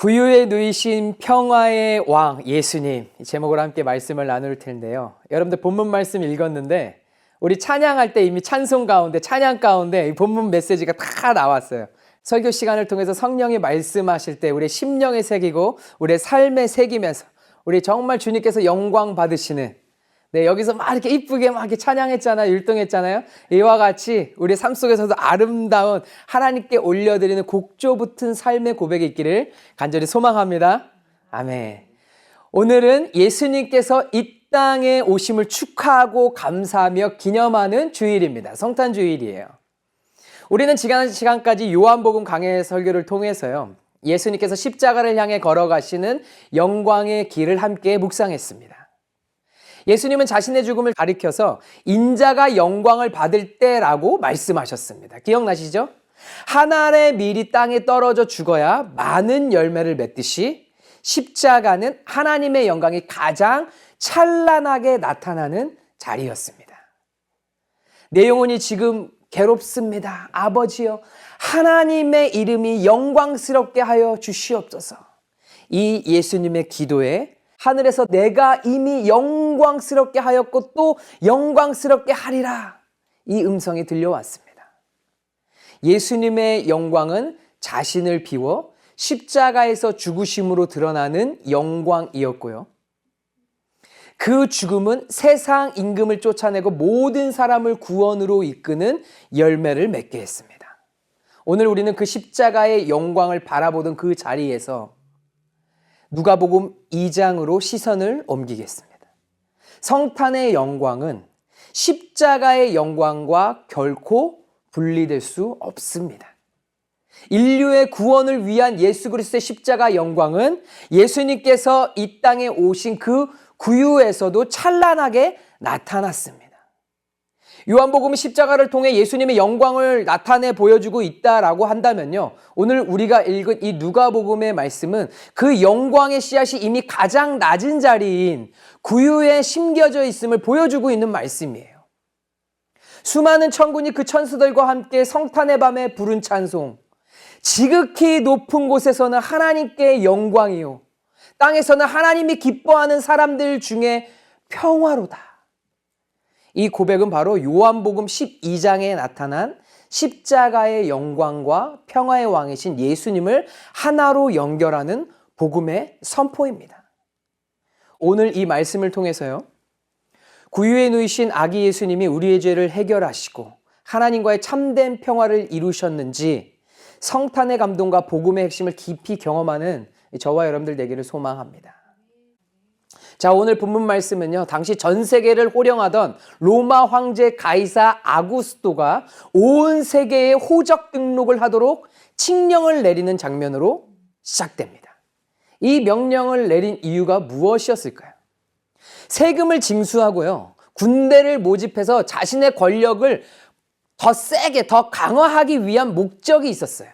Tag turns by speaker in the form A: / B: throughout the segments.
A: 구유에 누이신 평화의 왕 예수님, 이 제목으로 함께 말씀을 나눌 텐데요. 여러분들 본문 말씀 읽었는데 우리 찬양할 때 이미 찬송 가운데 찬양 가운데 이 본문 메시지가 다 나왔어요. 설교 시간을 통해서 성령이 말씀하실 때 우리의 심령에 새기고 우리의 삶에 새기면서 우리 정말 주님께서 영광 받으시는, 여기서 막 이렇게 이쁘게 막 이렇게 찬양했잖아요. 율동했잖아요. 이와 같이 우리 삶 속에서도 아름다운 하나님께 올려드리는 곡조 붙은 삶의 고백이 있기를 간절히 소망합니다. 아멘. 오늘은 예수님께서 이 땅에 오심을 축하하고 감사하며 기념하는 주일입니다. 성탄 주일이에요. 우리는 지난 시간까지 요한복음 강해 설교를 통해서요, 예수님께서 십자가를 향해 걸어가시는 영광의 길을 함께 묵상했습니다. 예수님은 자신의 죽음을 가리켜서 인자가 영광을 받을 때라고 말씀하셨습니다. 기억나시죠? 한 알의 밀이 땅에 떨어져 죽어야 많은 열매를 맺듯이 십자가는 하나님의 영광이 가장 찬란하게 나타나는 자리였습니다. 내 영혼이 지금 괴롭습니다. 아버지여, 하나님의 이름이 영광스럽게 하여 주시옵소서. 이 예수님의 기도에 하늘에서 내가 이미 영광스럽게 하였고 또 영광스럽게 하리라, 이 음성이 들려왔습니다. 예수님의 영광은 자신을 비워 십자가에서 죽으심으로 드러나는 영광이었고요. 그 죽음은 세상 임금을 쫓아내고 모든 사람을 구원으로 이끄는 열매를 맺게 했습니다. 오늘 우리는 그 십자가의 영광을 바라보던 그 자리에서 누가복음 2장으로 시선을 옮기겠습니다. 성탄의 영광은 십자가의 영광과 결코 분리될 수 없습니다. 인류의 구원을 위한 예수 그리스도의 십자가 영광은 예수님께서 이 땅에 오신 그 구유에서도 찬란하게 나타났습니다. 요한복음이 십자가를 통해 예수님의 영광을 나타내 보여주고 있다라고 한다면요, 오늘 우리가 읽은 이 누가복음의 말씀은 그 영광의 씨앗이 이미 가장 낮은 자리인 구유에 심겨져 있음을 보여주고 있는 말씀이에요. 수많은 천군이 그 천사들과 함께 성탄의 밤에 부른 찬송, 지극히 높은 곳에서는 하나님께 영광이요, 땅에서는 하나님이 기뻐하는 사람들 중에 평화로다. 이 고백은 바로 요한복음 12장에 나타난 십자가의 영광과 평화의 왕이신 예수님을 하나로 연결하는 복음의 선포입니다. 오늘 이 말씀을 통해서요, 구유에 누이신 아기 예수님이 우리의 죄를 해결하시고 하나님과의 참된 평화를 이루셨는지 성탄의 감동과 복음의 핵심을 깊이 경험하는 저와 여러분들 되기를 소망합니다. 자, 오늘 본문 말씀은요, 당시 전 세계를 호령하던 로마 황제 가이사 아구스토가 온 세계에 호적 등록을 하도록 칙령을 내리는 장면으로 시작됩니다. 이 명령을 내린 이유가 무엇이었을까요? 세금을 징수하고요, 군대를 모집해서 자신의 권력을 더 세게, 더 강화하기 위한 목적이 있었어요.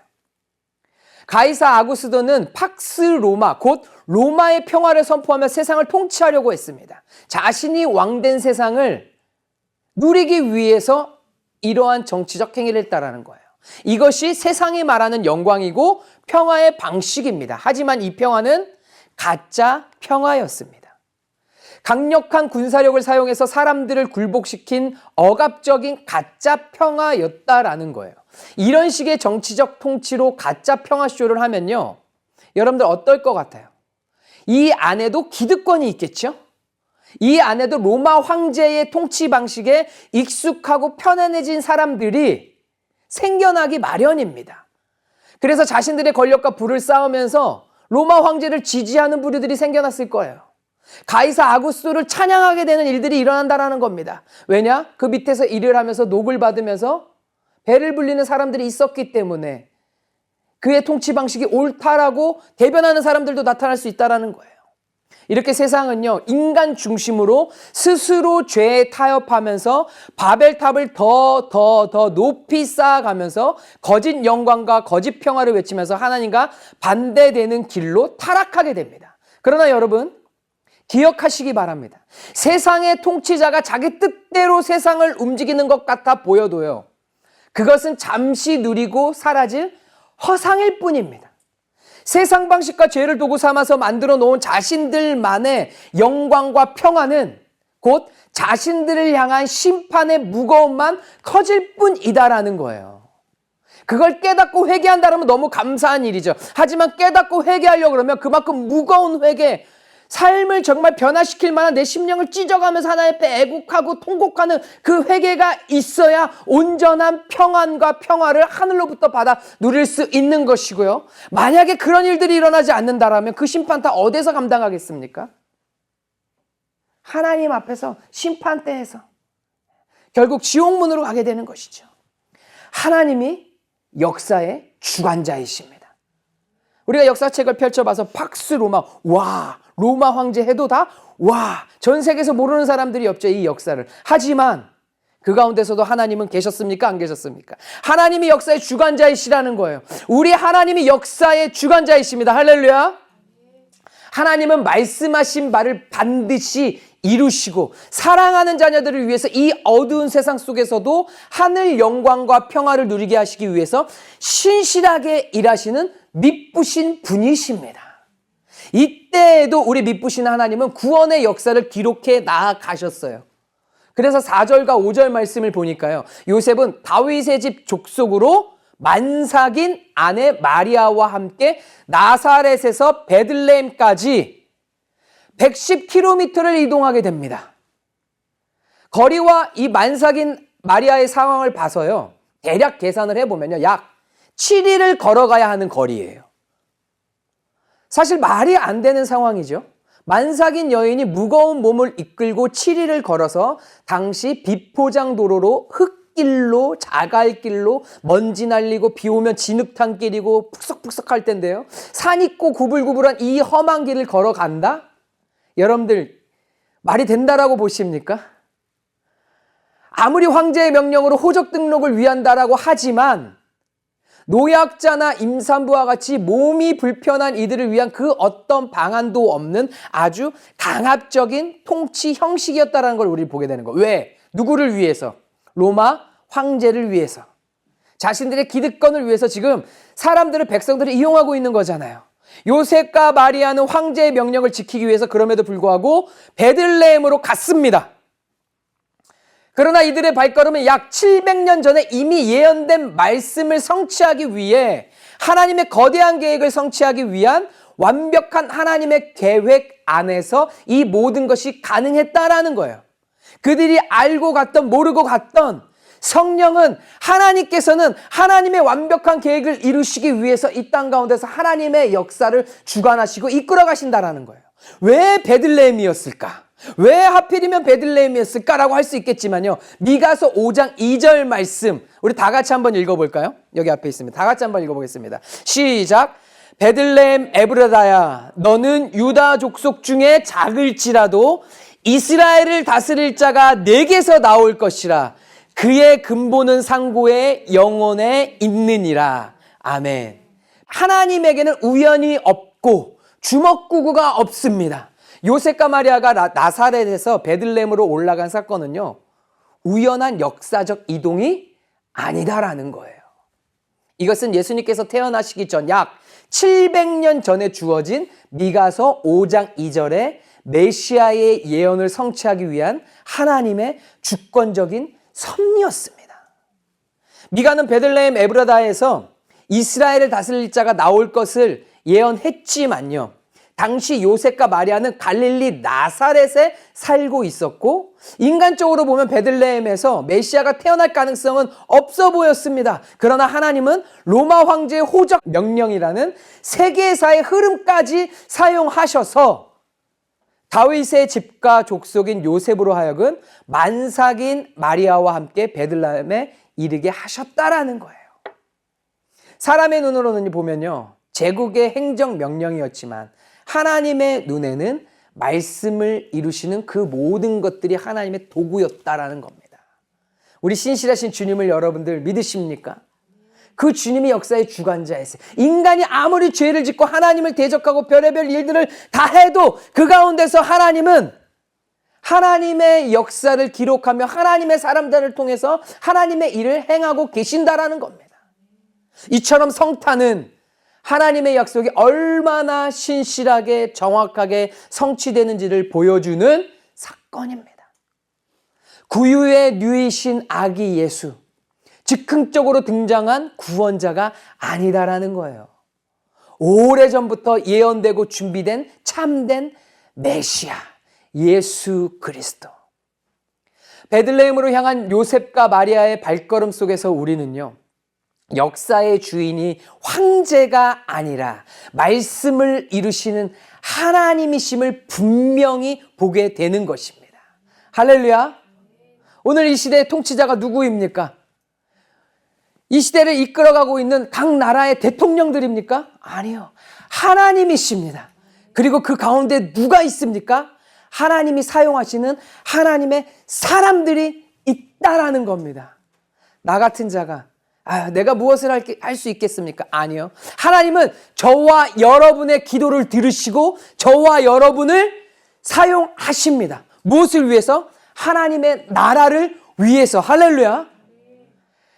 A: 가이사 아구스토는 팍스 로마, 곧 로마의 평화를 선포하며 세상을 통치하려고 했습니다. 자신이 왕된 세상을 누리기 위해서 이러한 정치적 행위를 했다라는 거예요. 이것이 세상이 말하는 영광이고 평화의 방식입니다. 하지만 이 평화는 가짜 평화였습니다. 강력한 군사력을 사용해서 사람들을 굴복시킨 억압적인 가짜 평화였다라는 거예요. 이런 식의 정치적 통치로 가짜 평화쇼를 하면요, 여러분들 어떨 것 같아요? 이 안에도 기득권이 있겠죠? 이 안에도 로마 황제의 통치 방식에 익숙하고 편안해진 사람들이 생겨나기 마련입니다. 그래서 자신들의 권력과 부를 쌓으면서 로마 황제를 지지하는 부류들이 생겨났을 거예요. 가이사 아구스토를 찬양하게 되는 일들이 일어난다는 겁니다. 왜냐? 그 밑에서 일을 하면서 녹을 받으면서 배를 불리는 사람들이 있었기 때문에 그의 통치 방식이 옳다라고 대변하는 사람들도 나타날 수 있다는 거예요. 이렇게 세상은요, 인간 중심으로 스스로 죄에 타협하면서 바벨탑을 더 높이 쌓아가면서 거짓 영광과 거짓 평화를 외치면서 하나님과 반대되는 길로 타락하게 됩니다. 그러나 여러분, 기억하시기 바랍니다. 세상의 통치자가 자기 뜻대로 세상을 움직이는 것 같아 보여도요, 그것은 잠시 누리고 사라질 허상일 뿐입니다. 세상 방식과 죄를 도구 삼아서 만들어 놓은 자신들만의 영광과 평안은 곧 자신들을 향한 심판의 무거움만 커질 뿐이다라는 거예요. 그걸 깨닫고 회개한다면 너무 감사한 일이죠. 하지만 깨닫고 회개하려고 그러면 그만큼 무거운 회개, 삶을 정말 변화시킬 만한 내 심령을 찢어가면서 하나님 앞에 애국하고 통곡하는 그 회개가 있어야 온전한 평안과 평화를 하늘로부터 받아 누릴 수 있는 것이고요. 만약에 그런 일들이 일어나지 않는다라면 그 심판 다 어디서 감당하겠습니까? 하나님 앞에서 심판대에서 결국 지옥문으로 가게 되는 것이죠. 하나님이 역사의 주관자이십니다. 우리가 역사책을 펼쳐봐서 팍스 로마, 와, 로마 황제 해도 다, 와, 전 세계에서 모르는 사람들이 없죠, 이 역사를. 하지만 그 가운데서도 하나님은 계셨습니까? 안 계셨습니까? 하나님이 역사의 주관자이시라는 거예요. 우리 하나님이 역사의 주관자이십니다. 할렐루야. 하나님은 말씀하신 바를 반드시 이루시고 사랑하는 자녀들을 위해서 이 어두운 세상 속에서도 하늘 영광과 평화를 누리게 하시기 위해서 신실하게 일하시는 미쁘신 분이십니다. 이때에도 우리 미쁘신 하나님은 구원의 역사를 기록해 나아가셨어요. 그래서 4절과 5절 말씀을 보니까요, 요셉은 다윗의 집 족속으로 만삭인 아내 마리아와 함께 나사렛에서 베들레헴까지 110km를 이동하게 됩니다. 거리와 이 만삭인 마리아의 상황을 봐서요, 대략 계산을 해보면요, 약 7일을 걸어가야 하는 거리예요. 사실 말이 안 되는 상황이죠. 만삭인 여인이 무거운 몸을 이끌고 7일을 걸어서 당시 비포장 도로로 흙길로 자갈길로 먼지 날리고 비 오면 진흙탕 길이고 푹석푹석할 텐데요. 산 있고 구불구불한 이 험한 길을 걸어간다? 여러분들 말이 된다라고 보십니까? 아무리 황제의 명령으로 호적 등록을 위한다라고 하지만 노약자나 임산부와 같이 몸이 불편한 이들을 위한 그 어떤 방안도 없는 아주 강압적인 통치 형식이었다는 걸 우리 보게 되는 거예요. 왜? 누구를 위해서? 로마 황제를 위해서. 자신들의 기득권을 위해서 지금 사람들을, 백성들을 이용하고 있는 거잖아요. 요셉과 마리아는 황제의 명령을 지키기 위해서 그럼에도 불구하고 베들레헴으로 갔습니다. 그러나 이들의 발걸음은 약 700년 전에 이미 예언된 말씀을 성취하기 위해 하나님의 거대한 계획을 성취하기 위한 완벽한 하나님의 계획 안에서 이 모든 것이 가능했다라는 거예요. 그들이 알고 갔던 모르고 갔던 성령은 하나님께서는 하나님의 완벽한 계획을 이루시기 위해서 이 땅 가운데서 하나님의 역사를 주관하시고 이끌어 가신다라는 거예요. 왜 베들레헴이었을까? 왜 하필이면 베들레헴이었을까라고 할 수 있겠지만요, 미가서 5장 2절 말씀 우리 다 같이 한번 읽어볼까요? 여기 앞에 있습니다. 다 같이 한번 읽어보겠습니다. 시작. 베들레헴 에브라다야, 너는 유다 족속 중에 작을지라도 이스라엘을 다스릴 자가 내게서 나올 것이라. 그의 근본은 상고의 영혼에 있느니라. 아멘. 하나님에게는 우연이 없고 주먹구구가 없습니다. 요셉과 마리아가 나사렛에서 베들레헴으로 올라간 사건은요, 우연한 역사적 이동이 아니다라는 거예요. 이것은 예수님께서 태어나시기 전 약 700년 전에 주어진 미가서 5장 2절에 메시아의 예언을 성취하기 위한 하나님의 주권적인 섭리였습니다. 미가는 베들레헴 에브라다에서 이스라엘을 다스릴 자가 나올 것을 예언했지만요, 당시 요셉과 마리아는 갈릴리 나사렛에 살고 있었고 인간적으로 보면 베들레헴에서 메시아가 태어날 가능성은 없어 보였습니다. 그러나 하나님은 로마 황제의 호적 명령이라는 세계사의 흐름까지 사용하셔서 다윗의 집과 족속인 요셉으로 하여금 만삭인 마리아와 함께 베들레헴에 이르게 하셨다라는 거예요. 사람의 눈으로는 보면요, 제국의 행정명령이었지만 하나님의 눈에는 말씀을 이루시는 그 모든 것들이 하나님의 도구였다라는 겁니다. 우리 신실하신 주님을 여러분들 믿으십니까? 그 주님이 역사의 주관자이세요. 인간이 아무리 죄를 짓고 하나님을 대적하고 별의별 일들을 다 해도 그 가운데서 하나님은 하나님의 역사를 기록하며 하나님의 사람들을 통해서 하나님의 일을 행하고 계신다라는 겁니다. 이처럼 성탄은 하나님의 약속이 얼마나 신실하게 정확하게 성취되는지를 보여주는 사건입니다. 구유의 누이신 아기 예수, 즉흥적으로 등장한 구원자가 아니다라는 거예요. 오래전부터 예언되고 준비된 참된 메시아 예수 그리스도. 베들레헴으로 향한 요셉과 마리아의 발걸음 속에서 우리는요, 역사의 주인이 황제가 아니라 말씀을 이루시는 하나님이심을 분명히 보게 되는 것입니다. 할렐루야. 오늘 이 시대의 통치자가 누구입니까? 이 시대를 이끌어가고 있는 각 나라의 대통령들입니까? 아니요. 하나님이십니다. 그리고 그 가운데 누가 있습니까? 하나님이 사용하시는 하나님의 사람들이 있다라는 겁니다. 나 같은 자가 내가 무엇을 할 수 있겠습니까? 아니요. 하나님은 저와 여러분의 기도를 들으시고 저와 여러분을 사용하십니다. 무엇을 위해서? 하나님의 나라를 위해서. 할렐루야.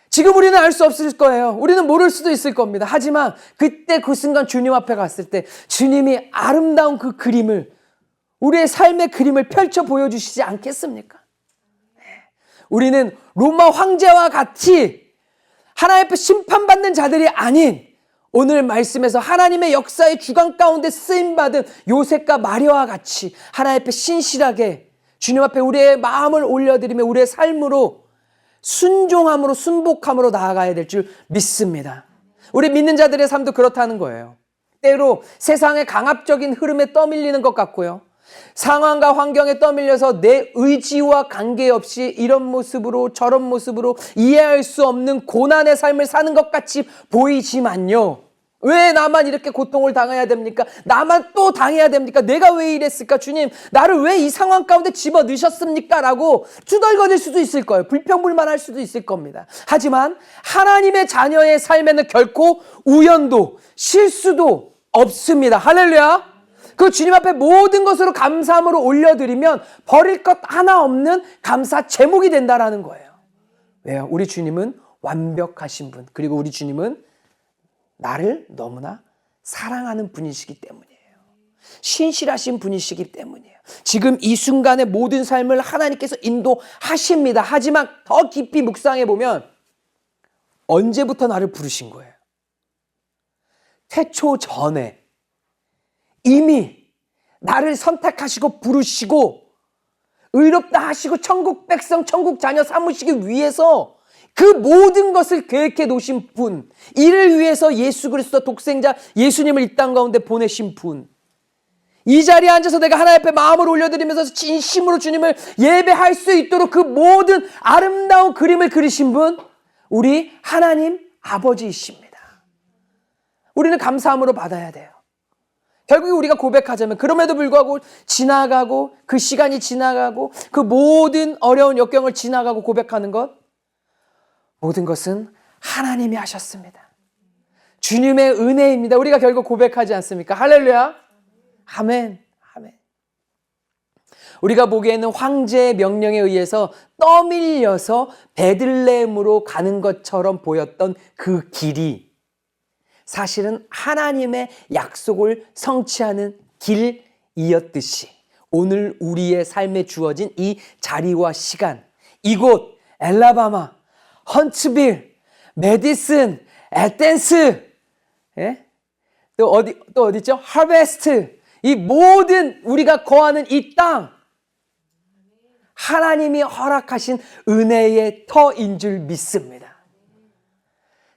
A: 지금 우리는 알 수 없을 거예요. 우리는 모를 수도 있을 겁니다. 하지만 그때 그 순간 주님 앞에 갔을 때 주님이 아름다운 그 그림을, 우리의 삶의 그림을 펼쳐 보여주시지 않겠습니까? 우리는 로마 황제와 같이 하나님 앞에 심판받는 자들이 아닌, 오늘 말씀에서 하나님의 역사의 주관 가운데 쓰임받은 요셉과 마리아와 같이 하나님 앞에 신실하게 주님 앞에 우리의 마음을 올려드리며 우리의 삶으로 순종함으로 순복함으로 나아가야 될 줄 믿습니다. 우리 믿는 자들의 삶도 그렇다는 거예요. 때로 세상의 강압적인 흐름에 떠밀리는 것 같고요, 상황과 환경에 떠밀려서 내 의지와 관계없이 이런 모습으로 저런 모습으로 이해할 수 없는 고난의 삶을 사는 것 같이 보이지만요, 왜 나만 이렇게 고통을 당해야 됩니까? 나만 또 당해야 됩니까? 내가 왜 이랬을까? 주님, 나를 왜 이 상황 가운데 집어넣으셨습니까? 라고 투덜거릴 수도 있을 거예요. 불평불만할 수도 있을 겁니다. 하지만 하나님의 자녀의 삶에는 결코 우연도 실수도 없습니다. 할렐루야. 그 주님 앞에 모든 것으로 감사함으로 올려드리면 버릴 것 하나 없는 감사 제목이 된다라는 거예요. 왜요? 우리 주님은 완벽하신 분, 그리고 우리 주님은 나를 너무나 사랑하는 분이시기 때문이에요. 신실하신 분이시기 때문이에요. 지금 이 순간의 모든 삶을 하나님께서 인도하십니다. 하지만 더 깊이 묵상해 보면 언제부터 나를 부르신 거예요? 태초 전에 이미 나를 선택하시고 부르시고 의롭다 하시고 천국 백성, 천국 자녀 삼으시기 위해서 그 모든 것을 계획해 놓으신 분, 이를 위해서 예수 그리스도 독생자 예수님을 이 땅 가운데 보내신 분, 이 자리에 앉아서 내가 하나님 앞에 마음을 올려드리면서 진심으로 주님을 예배할 수 있도록 그 모든 아름다운 그림을 그리신 분, 우리 하나님 아버지이십니다. 우리는 감사함으로 받아야 돼요. 결국 우리가 고백하자면 그럼에도 불구하고 지나가고 그 시간이 지나가고 그 모든 어려운 역경을 지나가고 고백하는 것, 모든 것은 하나님이 하셨습니다. 주님의 은혜입니다. 우리가 결국 고백하지 않습니까? 할렐루야. 아멘. 아멘. 우리가 보기에는 황제의 명령에 의해서 떠밀려서 베들레헴으로 가는 것처럼 보였던 그 길이 사실은 하나님의 약속을 성취하는 길이었듯이 오늘 우리의 삶에 주어진 이 자리와 시간, 이곳 엘라바마, 헌츠빌, 메디슨, 에덴스, 예? 또 어디 있죠? 하베스트. 이 모든 우리가 거하는 이 땅, 하나님이 허락하신 은혜의 터인 줄 믿습니다.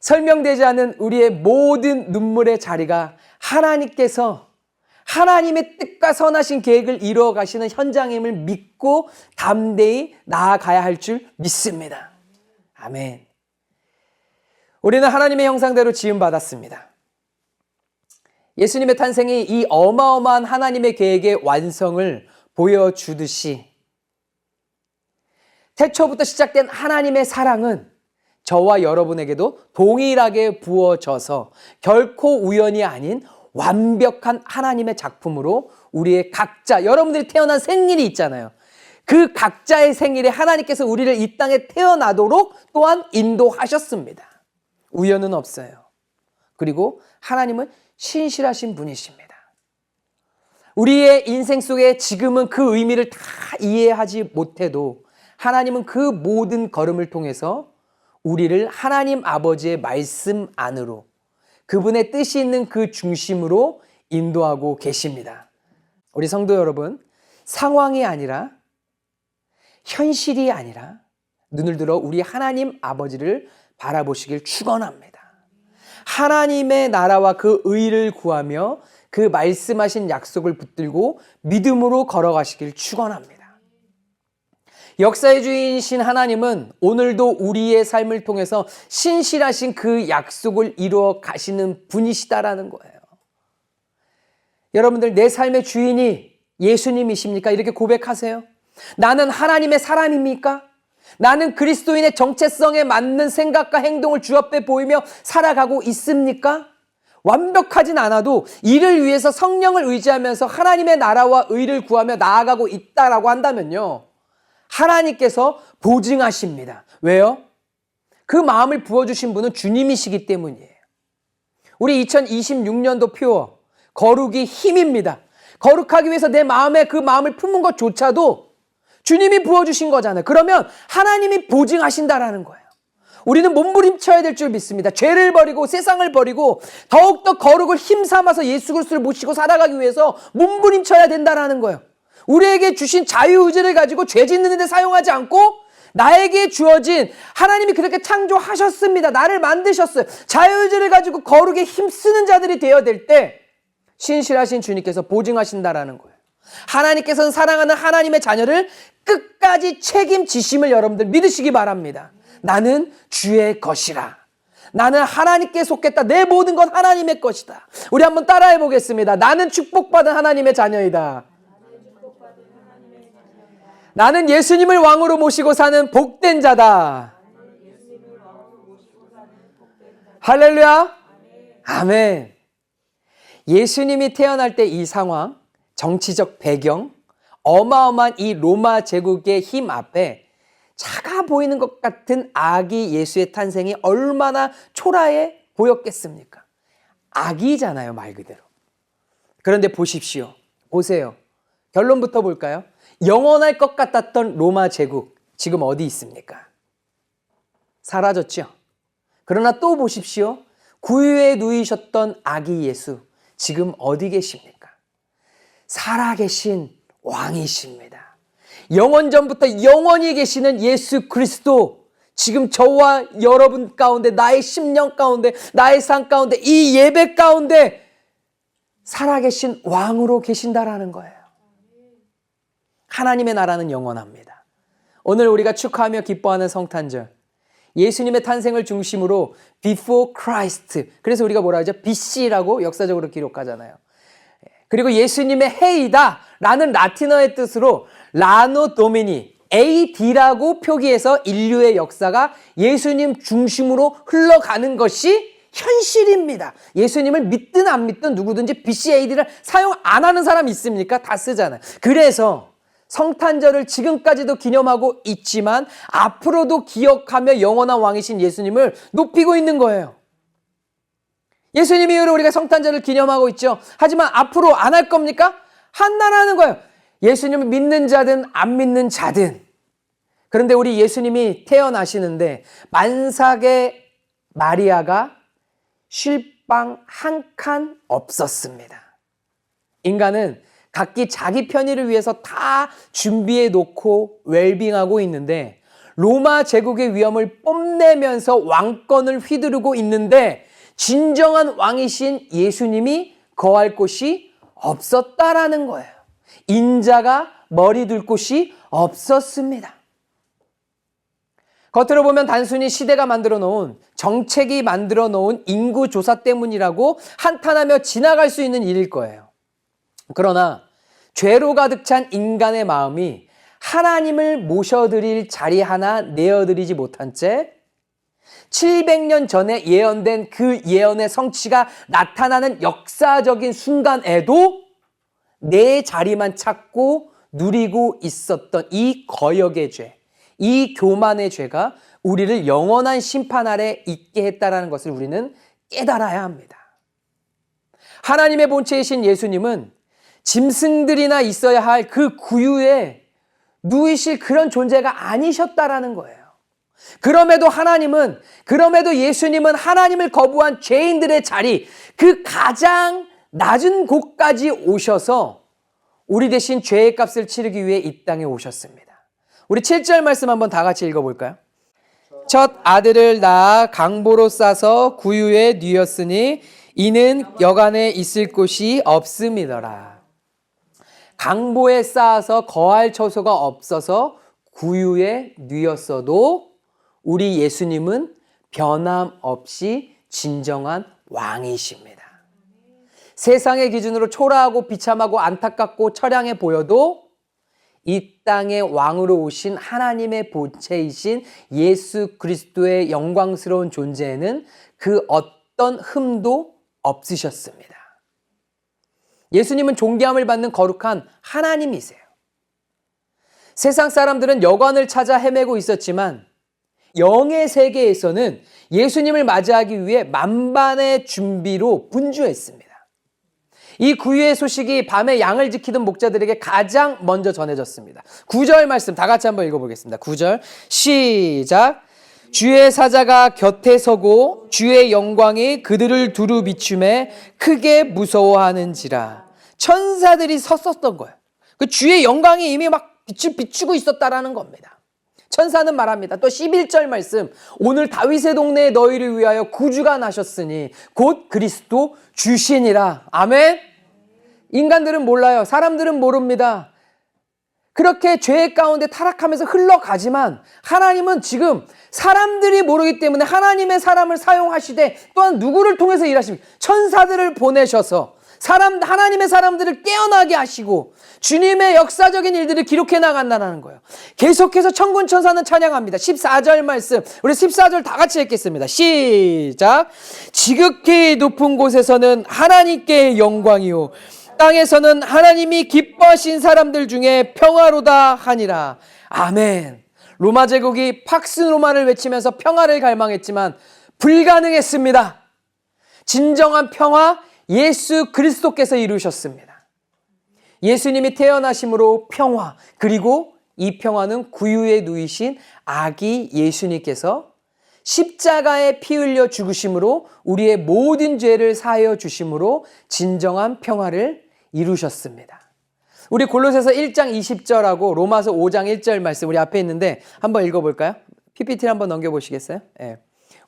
A: 설명되지 않은 우리의 모든 눈물의 자리가 하나님께서 하나님의 뜻과 선하신 계획을 이루어 가시는 현장임을 믿고 담대히 나아가야 할 줄 믿습니다. 아멘. 우리는 하나님의 형상대로 지음받았습니다. 예수님의 탄생이 이 어마어마한 하나님의 계획의 완성을 보여주듯이 태초부터 시작된 하나님의 사랑은 저와 여러분에게도 동일하게 부어져서 결코 우연이 아닌 완벽한 하나님의 작품으로 우리의 각자, 여러분들이 태어난 생일이 있잖아요. 그 각자의 생일에 하나님께서 우리를 이 땅에 태어나도록 또한 인도하셨습니다. 우연은 없어요. 그리고 하나님은 신실하신 분이십니다. 우리의 인생 속에 지금은 그 의미를 다 이해하지 못해도 하나님은 그 모든 걸음을 통해서 우리를 하나님 아버지의 말씀 안으로, 그분의 뜻이 있는 그 중심으로 인도하고 계십니다. 우리 성도 여러분, 상황이 아니라, 현실이 아니라 눈을 들어 우리 하나님 아버지를 바라보시길 축원합니다. 하나님의 나라와 그 의를 구하며 그 말씀하신 약속을 붙들고 믿음으로 걸어가시길 축원합니다. 역사의 주인이신 하나님은 오늘도 우리의 삶을 통해서 신실하신 그 약속을 이루어 가시는 분이시다라는 거예요. 여러분들, 내 삶의 주인이 예수님이십니까? 이렇게 고백하세요. 나는 하나님의 사람입니까? 나는 그리스도인의 정체성에 맞는 생각과 행동을 주 앞에 보이며 살아가고 있습니까? 완벽하진 않아도 이를 위해서 성령을 의지하면서 하나님의 나라와 의를 구하며 나아가고 있다라고 한다면요, 하나님께서 보증하십니다. 왜요? 그 마음을 부어주신 분은 주님이시기 때문이에요. 우리 2026년도 표어 거룩이 힘입니다. 거룩하기 위해서 내 마음에 그 마음을 품은 것조차도 주님이 부어주신 거잖아요. 그러면 하나님이 보증하신다라는 거예요. 우리는 몸부림쳐야 될 줄 믿습니다. 죄를 버리고 세상을 버리고 더욱더 거룩을 힘삼아서 예수 그리스도를 모시고 살아가기 위해서 몸부림쳐야 된다라는 거예요. 우리에게 주신 자유의지를 가지고 죄 짓는 데 사용하지 않고 나에게 주어진, 하나님이 그렇게 창조하셨습니다. 나를 만드셨어요. 자유의지를 가지고 거룩에 힘쓰는 자들이 되어야 될 때 신실하신 주님께서 보증하신다라는 거예요. 하나님께서는 사랑하는 하나님의 자녀를 끝까지 책임지심을 여러분들 믿으시기 바랍니다. 나는 주의 것이라. 나는 하나님께 속했다. 내 모든 건 하나님의 것이다. 우리 한번 따라해 보겠습니다. 나는 축복받은 하나님의 자녀이다. 나는 예수님을 왕으로 모시고 사는 복된 자다. 할렐루야. 아멘. 예수님이 태어날 때 이 상황, 정치적 배경, 어마어마한 이 로마 제국의 힘 앞에 작아 보이는 것 같은 아기 예수의 탄생이 얼마나 초라해 보였겠습니까? 아기잖아요, 말 그대로. 그런데 보십시오. 보세요. 결론부터 볼까요? 영원할 것 같았던 로마 제국, 지금 어디 있습니까? 사라졌죠. 그러나 또 보십시오. 구유에 누이셨던 아기 예수, 지금 어디 계십니까? 살아계신 왕이십니다. 영원전부터 영원히 계시는 예수 그리스도, 지금 저와 여러분 가운데, 나의 심령 가운데, 나의 삶 가운데, 이 예배 가운데 살아계신 왕으로 계신다라는 거예요. 하나님의 나라는 영원합니다. 오늘 우리가 축하하며 기뻐하는 성탄절, 예수님의 탄생을 중심으로 before Christ, 그래서 우리가 뭐라 하죠? BC라고 역사적으로 기록하잖아요. 그리고 예수님의 해이다 라는 라틴어의 뜻으로 라노 도미니, AD라고 표기해서 인류의 역사가 예수님 중심으로 흘러가는 것이 현실입니다. 예수님을 믿든 안 믿든 누구든지 BCAD를 사용 안 하는 사람 있습니까? 다 쓰잖아요. 그래서 성탄절을 지금까지도 기념하고 있지만 앞으로도 기억하며 영원한 왕이신 예수님을 높이고 있는 거예요. 예수님 이후로 우리가 성탄절을 기념하고 있죠. 하지만 앞으로 안 할 겁니까? 한다라는 거예요. 예수님을 믿는 자든 안 믿는 자든. 그런데 우리 예수님이 태어나시는데 만삭의 마리아가 쉴방 한 칸 없었습니다. 인간은 각기 자기 편의를 위해서 다 준비해 놓고 웰빙하고 있는데 로마 제국의 위험을 뽐내면서 왕권을 휘두르고 있는데 진정한 왕이신 예수님이 거할 곳이 없었다라는 거예요. 인자가 머리 둘 곳이 없었습니다. 겉으로 보면 단순히 시대가 만들어 놓은, 정책이 만들어 놓은 인구조사 때문이라고 한탄하며 지나갈 수 있는 일일 거예요. 그러나 죄로 가득 찬 인간의 마음이 하나님을 모셔드릴 자리 하나 내어드리지 못한 채 700년 전에 예언된 그 예언의 성취가 나타나는 역사적인 순간에도 내 자리만 찾고 누리고 있었던 이 거역의 죄, 이 교만의 죄가 우리를 영원한 심판 아래 있게 했다는 것을 우리는 깨달아야 합니다. 하나님의 본체이신 예수님은 짐승들이나 있어야 할 그 구유에 누이실 그런 존재가 아니셨다라는 거예요. 그럼에도 예수님은 하나님을 거부한 죄인들의 자리, 그 가장 낮은 곳까지 오셔서 우리 대신 죄의 값을 치르기 위해 이 땅에 오셨습니다. 우리 7절 말씀 한번 다 같이 읽어볼까요? 첫 아들을 낳아 강보로 싸서 구유에 뉘었으니 이는 여간에 있을 곳이 없음이더라. 강보에 쌓아서 거할 처소가 없어서 구유에 뉘었어도 우리 예수님은 변함없이 진정한 왕이십니다. 세상의 기준으로 초라하고 비참하고 안타깝고 처량해 보여도 이 땅의 왕으로 오신 하나님의 본체이신 예수 그리스도의 영광스러운 존재에는 그 어떤 흠도 없으셨습니다. 예수님은 존귀함을 받는 거룩한 하나님이세요. 세상 사람들은 여관을 찾아 헤매고 있었지만 영의 세계에서는 예수님을 맞이하기 위해 만반의 준비로 분주했습니다. 이 구유의 소식이 밤에 양을 지키던 목자들에게 가장 먼저 전해졌습니다. 9절 말씀 다 같이 한번 읽어보겠습니다. 9절 시작. 주의 사자가 곁에 서고 주의 영광이 그들을 두루 비춤에 크게 무서워하는지라. 천사들이 섰었던 거예요. 그 주의 영광이 이미 막 비추고 있었다라는 겁니다. 천사는 말합니다. 또 11절 말씀, 오늘 다윗의 동네에 너희를 위하여 구주가 나셨으니 곧 그리스도 주시니라. 아멘. 인간들은 몰라요. 사람들은 모릅니다. 그렇게 죄 가운데 타락하면서 흘러가지만 하나님은 지금 사람들이 모르기 때문에 하나님의 사람을 사용하시되 또한 누구를 통해서 일하십니까? 천사들을 보내셔서 하나님의 사람들을 깨어나게 하시고 주님의 역사적인 일들을 기록해 나간다는 거예요. 계속해서 천군 천사는 찬양합니다. 14절 말씀, 우리 14절 다 같이 읽겠습니다. 시작. 지극히 높은 곳에서는 하나님께 영광이요 땅에서는 하나님이 기뻐하신 사람들 중에 평화로다 하니라. 아멘. 로마 제국이 팍스 로마를 외치면서 평화를 갈망했지만 불가능했습니다. 진정한 평화 예수 그리스도께서 이루셨습니다. 예수님이 태어나심으로 평화, 그리고 이 평화는 구유에 누이신 아기 예수님께서 십자가에 피 흘려 죽으심으로 우리의 모든 죄를 사하여 주심으로 진정한 평화를 이루셨습니다. 우리 골로새서 1장 20절하고 로마서 5장 1절 말씀 우리 앞에 있는데 한번 읽어볼까요? PPT를 한번 넘겨보시겠어요? 네.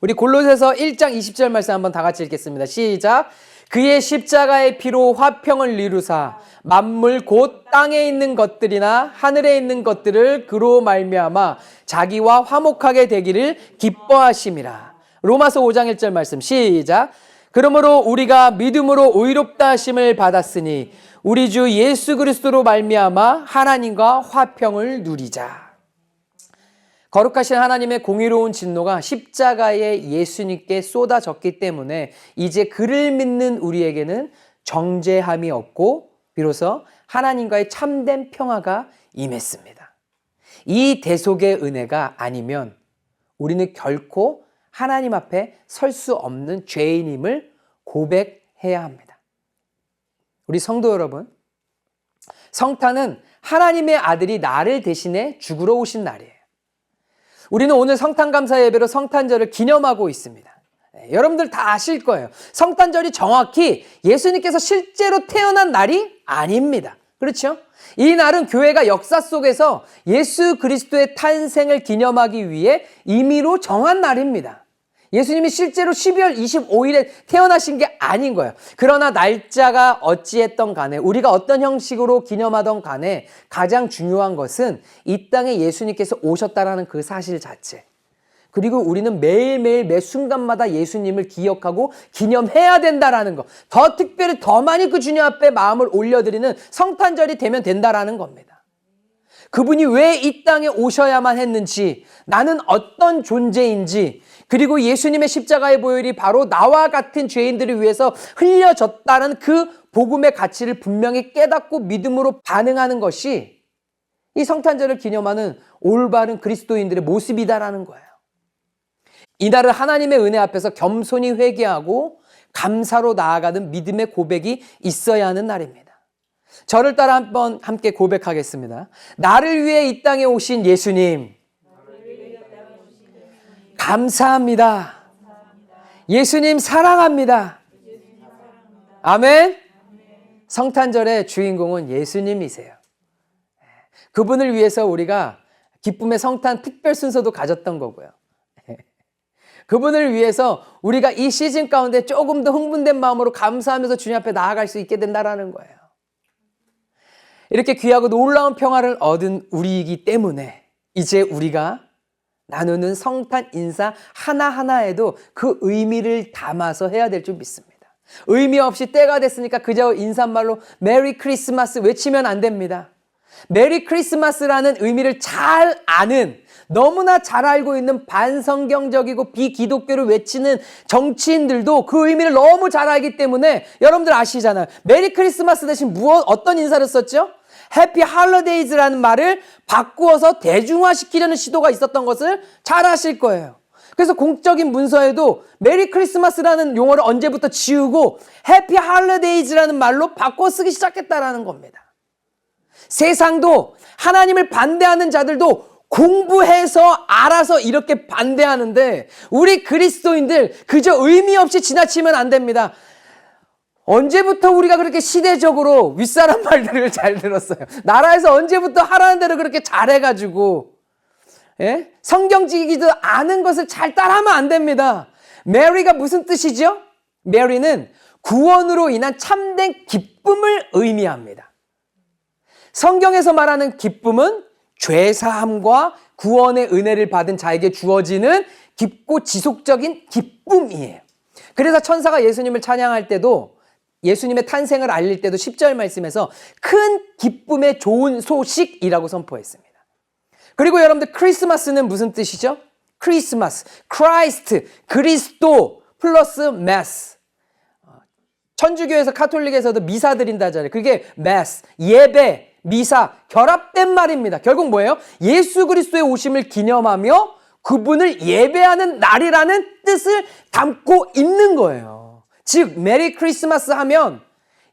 A: 우리 골로새서 1장 20절 말씀 한번 다 같이 읽겠습니다. 시작. 그의 십자가의 피로 화평을 이루사 만물 곧 땅에 있는 것들이나 하늘에 있는 것들을 그로 말미암아 자기와 화목하게 되기를 기뻐하심이라. 로마서 5장 1절 말씀 시작. 그러므로 우리가 믿음으로 의롭다 하심을 받았으니 우리 주 예수 그리스도로 말미암아 하나님과 화평을 누리자. 거룩하신 하나님의 공의로운 진노가 십자가에 예수님께 쏟아졌기 때문에 이제 그를 믿는 우리에게는 정죄함이 없고 비로소 하나님과의 참된 평화가 임했습니다. 이 대속의 은혜가 아니면 우리는 결코 하나님 앞에 설 수 없는 죄인임을 고백해야 합니다. 우리 성도 여러분, 성탄은 하나님의 아들이 나를 대신해 죽으러 오신 날이에요. 우리는 오늘 성탄감사 예배로 성탄절을 기념하고 있습니다. 여러분들 다 아실 거예요. 성탄절이 정확히 예수님께서 실제로 태어난 날이 아닙니다. 그렇죠? 이 날은 교회가 역사 속에서 예수 그리스도의 탄생을 기념하기 위해 임의로 정한 날입니다. 예수님이 실제로 12월 25일에 태어나신 게 아닌 거예요. 그러나 날짜가 어찌했던 간에 우리가 어떤 형식으로 기념하던 간에 가장 중요한 것은 이 땅에 예수님께서 오셨다라는 그 사실 자체. 그리고 우리는 매일매일 매 순간마다 예수님을 기억하고 기념해야 된다라는 거. 더 특별히 더 많이 그 주님 앞에 마음을 올려드리는 성탄절이 되면 된다라는 겁니다. 그분이 왜 이 땅에 오셔야만 했는지, 나는 어떤 존재인지, 그리고 예수님의 십자가의 보혈이 바로 나와 같은 죄인들을 위해서 흘려졌다는 그 복음의 가치를 분명히 깨닫고 믿음으로 반응하는 것이 이 성탄절을 기념하는 올바른 그리스도인들의 모습이다라는 거예요. 이날은 하나님의 은혜 앞에서 겸손히 회개하고 감사로 나아가는 믿음의 고백이 있어야 하는 날입니다. 저를 따라 한번 함께 고백하겠습니다. 나를 위해 이 땅에 오신 예수님, 감사합니다. 예수님 사랑합니다. 아멘. 성탄절의 주인공은 예수님이세요. 그분을 위해서 우리가 기쁨의 성탄 특별 순서도 가졌던 거고요. 그분을 위해서 우리가 이 시즌 가운데 조금 더 흥분된 마음으로 감사하면서 주님 앞에 나아갈 수 있게 된다는 거예요. 이렇게 귀하고 놀라운 평화를 얻은 우리이기 때문에 이제 우리가 나누는 성탄 인사 하나하나에도 그 의미를 담아서 해야 될 줄 믿습니다. 의미 없이 때가 됐으니까 그저 인사말로 메리 크리스마스 외치면 안 됩니다. 메리 크리스마스라는 의미를 잘 아는, 너무나 잘 알고 있는 반성경적이고 비기독교를 외치는 정치인들도 그 의미를 너무 잘 알기 때문에 여러분들 아시잖아요. 메리 크리스마스 대신 어떤 인사를 썼죠? 해피 할리데이즈라는 말을 바꾸어서 대중화시키려는 시도가 있었던 것을 잘 아실 거예요. 그래서 공적인 문서에도 메리 크리스마스라는 용어를 언제부터 지우고 해피 할리데이즈라는 말로 바꿔 쓰기 시작했다라는 겁니다. 세상도 하나님을 반대하는 자들도 공부해서 알아서 이렇게 반대하는데 우리 그리스도인들 그저 의미 없이 지나치면 안 됩니다. 언제부터 우리가 그렇게 시대적으로 윗사람 말들을 잘 들었어요? 나라에서 언제부터 하라는 대로 그렇게 잘해가지고 성경지기도 아는 것을 잘 따라하면 안 됩니다. 메리가 무슨 뜻이죠? 메리는 구원으로 인한 참된 기쁨을 의미합니다. 성경에서 말하는 기쁨은 죄사함과 구원의 은혜를 받은 자에게 주어지는 깊고 지속적인 기쁨이에요. 그래서 천사가 예수님을 찬양할 때도 예수님의 탄생을 알릴 때도 10절 말씀에서 큰 기쁨의 좋은 소식이라고 선포했습니다. 그리고 여러분들 크리스마스는 무슨 뜻이죠? 크리스마스, 크라이스트, 그리스도 플러스 메스. 천주교에서 카톨릭에서도 미사 드린다잖아요. 그게 메스, 예배, 미사 결합된 말입니다. 결국 뭐예요? 예수 그리스도의 오심을 기념하며 그분을 예배하는 날이라는 뜻을 담고 있는 거예요. 즉 메리 크리스마스 하면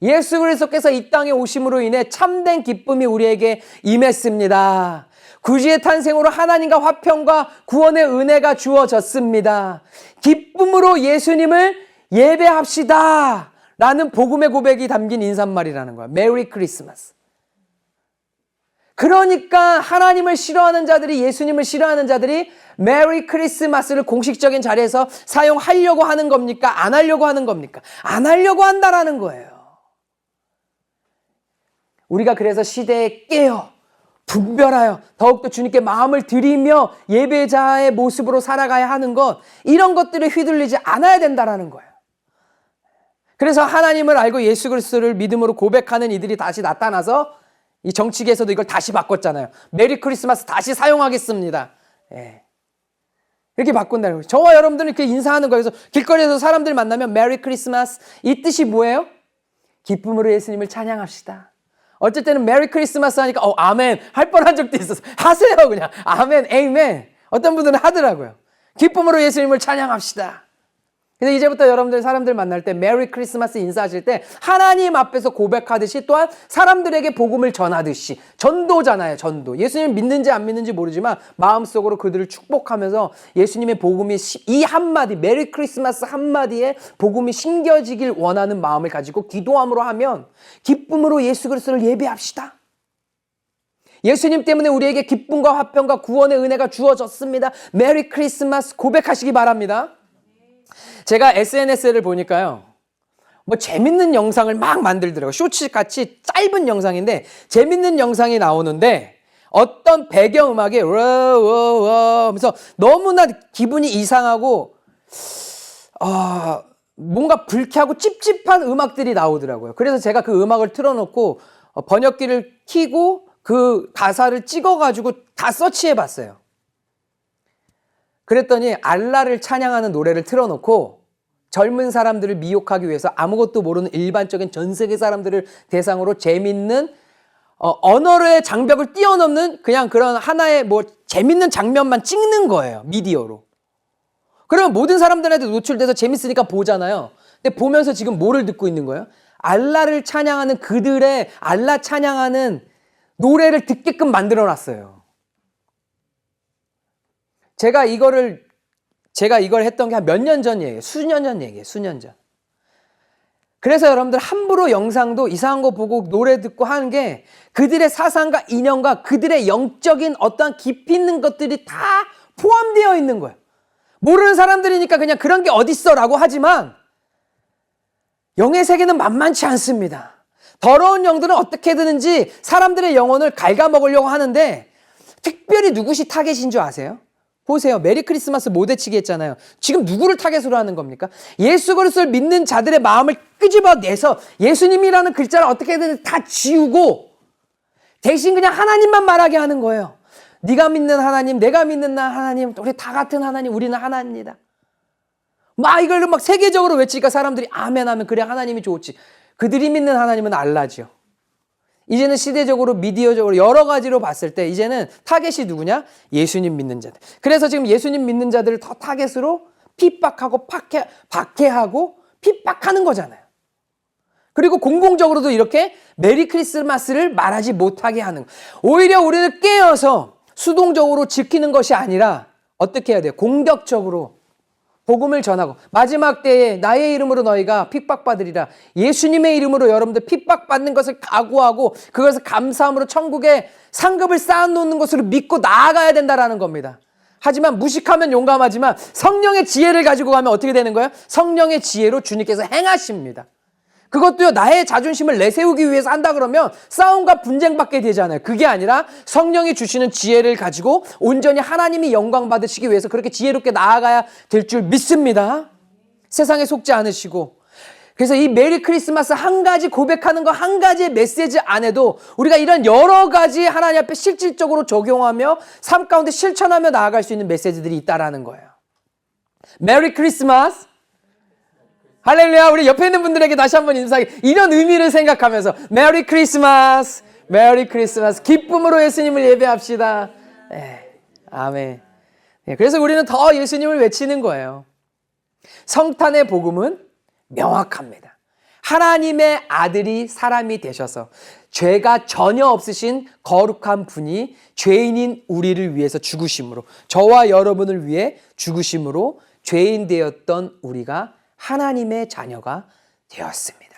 A: 예수 그리스도께서 이 땅에 오심으로 인해 참된 기쁨이 우리에게 임했습니다. 구주의 탄생으로 하나님과 화평과 구원의 은혜가 주어졌습니다. 기쁨으로 예수님을 예배합시다 라는 복음의 고백이 담긴 인사말이라는 거야. 메리 크리스마스. 그러니까 하나님을 싫어하는 자들이, 예수님을 싫어하는 자들이 메리 크리스마스를 공식적인 자리에서 사용하려고 하는 겁니까? 안 하려고 하는 겁니까? 안 하려고 한다라는 거예요. 우리가 그래서 시대에 깨어 분별하여 더욱더 주님께 마음을 드리며 예배자의 모습으로 살아가야 하는 것, 이런 것들에 휘둘리지 않아야 된다라는 거예요. 그래서 하나님을 알고 예수 그리스도를 믿음으로 고백하는 이들이 다시 나타나서 이 정치계에서도 이걸 다시 바꿨잖아요. 메리 크리스마스 다시 사용하겠습니다. 이렇게 바꾼다는 거예요. 저와 여러분들은 이렇게 인사하는 거예요. 그래서 길거리에서 사람들 만나면 메리 크리스마스, 이 뜻이 뭐예요? 기쁨으로 예수님을 찬양합시다. 어쩔 때는 메리 크리스마스 하니까 아멘 할 뻔한 적도 있었어요. 하세요 그냥. 아멘, 에이멘. 어떤 분들은 하더라고요. 기쁨으로 예수님을 찬양합시다. 그래서 이제부터 여러분들 사람들 만날 때 메리 크리스마스 인사하실 때 하나님 앞에서 고백하듯이 또한 사람들에게 복음을 전하듯이, 전도잖아요. 전도. 예수님 믿는지 안 믿는지 모르지만 마음속으로 그들을 축복하면서 예수님의 복음이 이 한마디, 메리 크리스마스 한마디에 복음이 심겨지길 원하는 마음을 가지고 기도함으로 하면 기쁨으로 예수 그리스도를 예배합시다. 예수님 때문에 우리에게 기쁨과 화평과 구원의 은혜가 주어졌습니다. 메리 크리스마스 고백하시기 바랍니다. 제가 SNS를 보니까요, 뭐 재밌는 영상을 막 만들더라고요. 쇼츠 같이 짧은 영상인데 재밌는 영상이 나오는데 어떤 배경음악에 하면서 너무나 기분이 이상하고 뭔가 불쾌하고 찝찝한 음악들이 나오더라고요. 그래서 제가 그 음악을 틀어놓고 번역기를 켜고 그 가사를 찍어가지고 다 서치해봤어요. 그랬더니 알라를 찬양하는 노래를 틀어놓고 젊은 사람들을 미혹하기 위해서 아무것도 모르는 일반적인 전 세계 사람들을 대상으로 재밌는 언어의 장벽을 뛰어넘는 그냥 그런 하나의 뭐 재밌는 장면만 찍는 거예요. 미디어로. 그러면 모든 사람들한테 노출돼서 재밌으니까 보잖아요. 근데 보면서 지금 뭐를 듣고 있는 거예요? 알라를 찬양하는 그들의 알라 찬양하는 노래를 듣게끔 만들어 놨어요. 제가 이걸 했던 게 한 몇 년 전 얘기예요. 수년 전 얘기예요. 수년 전. 그래서 여러분들 함부로 영상도 이상한 거 보고 노래 듣고 하는 게 그들의 사상과 이념과 그들의 영적인 어떠한 깊이 있는 것들이 다 포함되어 있는 거예요. 모르는 사람들이니까 그냥 그런 게 어딨어 라고 하지만 영의 세계는 만만치 않습니다. 더러운 영들은 어떻게든지 사람들의 영혼을 갉아먹으려고 하는데 특별히 누구시 타겟인 줄 아세요? 보세요. 메리 크리스마스 모대치기 했잖아요. 지금 누구를 타겟으로 하는 겁니까? 예수 그리스도를 믿는 자들의 마음을 끄집어내서 예수님이라는 글자를 어떻게든 다 지우고 대신 그냥 하나님만 말하게 하는 거예요. 네가 믿는 하나님, 내가 믿는 하나님, 우리 다 같은 하나님, 우리는 하나입니다. 막 이걸 막 세계적으로 외치니까 사람들이 아멘 하면 그래 하나님이 좋지. 그들이 믿는 하나님은 알라지요. 이제는 시대적으로 미디어적으로 여러 가지로 봤을 때 이제는 타겟이 누구냐? 예수님 믿는 자들. 그래서 지금 예수님 믿는 자들을 더 타겟으로 핍박하고 박해하고 핍박하는 거잖아요. 그리고 공공적으로도 이렇게 메리 크리스마스를 말하지 못하게 하는 거예요. 오히려 우리는 깨어서 수동적으로 지키는 것이 아니라 어떻게 해야 돼요? 공격적으로 복음을 전하고 마지막 때에 나의 이름으로 너희가 핍박받으리라. 예수님의 이름으로 여러분들 핍박받는 것을 각오하고 그것을 감사함으로 천국에 상급을 쌓아놓는 것으로 믿고 나아가야 된다라는 겁니다. 하지만 무식하면 용감하지만 성령의 지혜를 가지고 가면 어떻게 되는 거예요? 성령의 지혜로 주님께서 행하십니다. 그것도요, 나의 자존심을 내세우기 위해서 한다 그러면 싸움과 분쟁받게 되잖아요. 그게 아니라 성령이 주시는 지혜를 가지고 온전히 하나님이 영광 받으시기 위해서 그렇게 지혜롭게 나아가야 될 줄 믿습니다. 세상에 속지 않으시고. 그래서 이 메리 크리스마스 한 가지 고백하는 거 한 가지의 메시지 안에도 우리가 이런 여러 가지 하나님 앞에 실질적으로 적용하며 삶 가운데 실천하며 나아갈 수 있는 메시지들이 있다라는 거예요. 메리 크리스마스. 할렐루야. 우리 옆에 있는 분들에게 다시 한번 인사하게 이런 의미를 생각하면서 메리 크리스마스, 메리 크리스마스. 기쁨으로 예수님을 예배합시다. 네, 아멘. 네, 그래서 우리는 더 예수님을 외치는 거예요. 성탄의 복음은 명확합니다. 하나님의 아들이 사람이 되셔서 죄가 전혀 없으신 거룩한 분이 죄인인 우리를 위해서 죽으심으로, 저와 여러분을 위해 죽으심으로 죄인 되었던 우리가 하나님의 자녀가 되었습니다.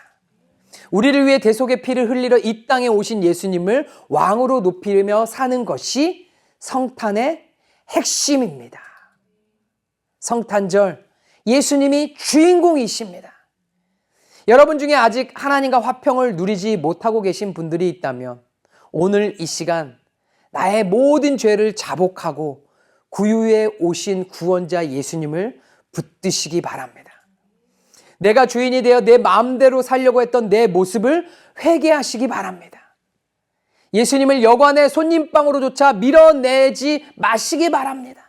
A: 우리를 위해 대속의 피를 흘리러 이 땅에 오신 예수님을 왕으로 높이며 사는 것이 성탄의 핵심입니다. 성탄절, 예수님이 주인공이십니다. 여러분 중에 아직 하나님과 화평을 누리지 못하고 계신 분들이 있다면 오늘 이 시간 나의 모든 죄를 자복하고 구유에 오신 구원자 예수님을 붙드시기 바랍니다. 내가 주인이 되어 내 마음대로 살려고 했던 내 모습을 회개하시기 바랍니다. 예수님을 여관의 손님방으로조차 밀어내지 마시기 바랍니다.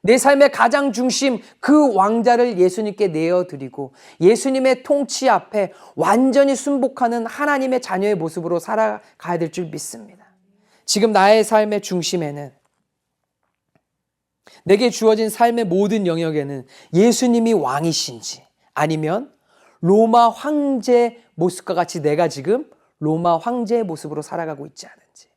A: 내 삶의 가장 중심 그 왕자를 예수님께 내어드리고 예수님의 통치 앞에 완전히 순복하는 하나님의 자녀의 모습으로 살아가야 될 줄 믿습니다. 지금 나의 삶의 중심에는 내게 주어진 삶의 모든 영역에는 예수님이 왕이신지 아니면 로마 황제 모습과 같이 내가 지금 로마 황제의 모습으로 살아가고 있지 않은지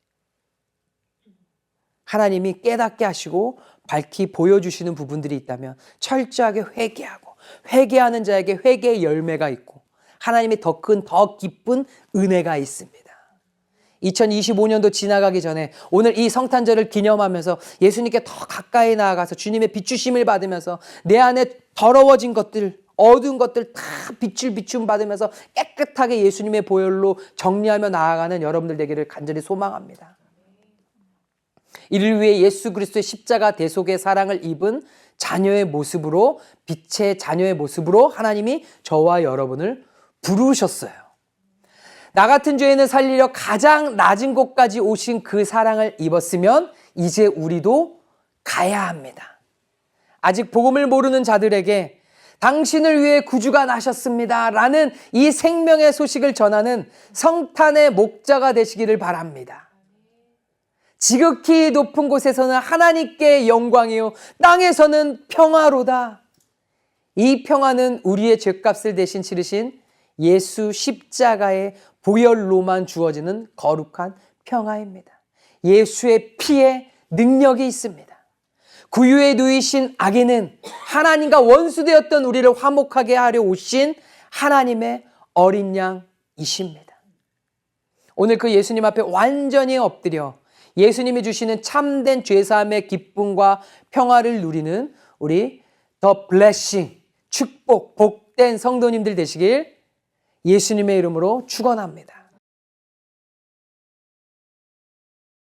A: 하나님이 깨닫게 하시고 밝히 보여주시는 부분들이 있다면 철저하게 회개하고 회개하는 자에게 회개의 열매가 있고 하나님의 더 큰, 더 깊은 은혜가 있습니다. 2025년도 지나가기 전에 오늘 이 성탄절을 기념하면서 예수님께 더 가까이 나아가서 주님의 비추심을 받으면서 내 안에 더러워진 것들, 어두운 것들 다 빛을 비춤 받으면서 깨끗하게 예수님의 보혈로 정리하며 나아가는 여러분들 되기를 간절히 소망합니다. 이를 위해 예수 그리스도의 십자가 대속의 사랑을 입은 자녀의 모습으로, 빛의 자녀의 모습으로 하나님이 저와 여러분을 부르셨어요. 나 같은 죄인을 살리려 가장 낮은 곳까지 오신 그 사랑을 입었으면 이제 우리도 가야 합니다. 아직 복음을 모르는 자들에게 당신을 위해 구주가 나셨습니다 라는 이 생명의 소식을 전하는 성탄의 목자가 되시기를 바랍니다. 지극히 높은 곳에서는 하나님께 영광이요 땅에서는 평화로다. 이 평화는 우리의 죄값을 대신 치르신 예수 십자가의 보혈로만 주어지는 거룩한 평화입니다. 예수의 피에 능력이 있습니다. 구유에 누이신 아기는 하나님과 원수되었던 우리를 화목하게 하려 오신 하나님의 어린 양이십니다. 오늘 그 예수님 앞에 완전히 엎드려 예수님이 주시는 참된 죄사함의 기쁨과 평화를 누리는 우리 더 블레싱, 축복, 복된 성도님들 되시길 예수님의 이름으로 축원합니다.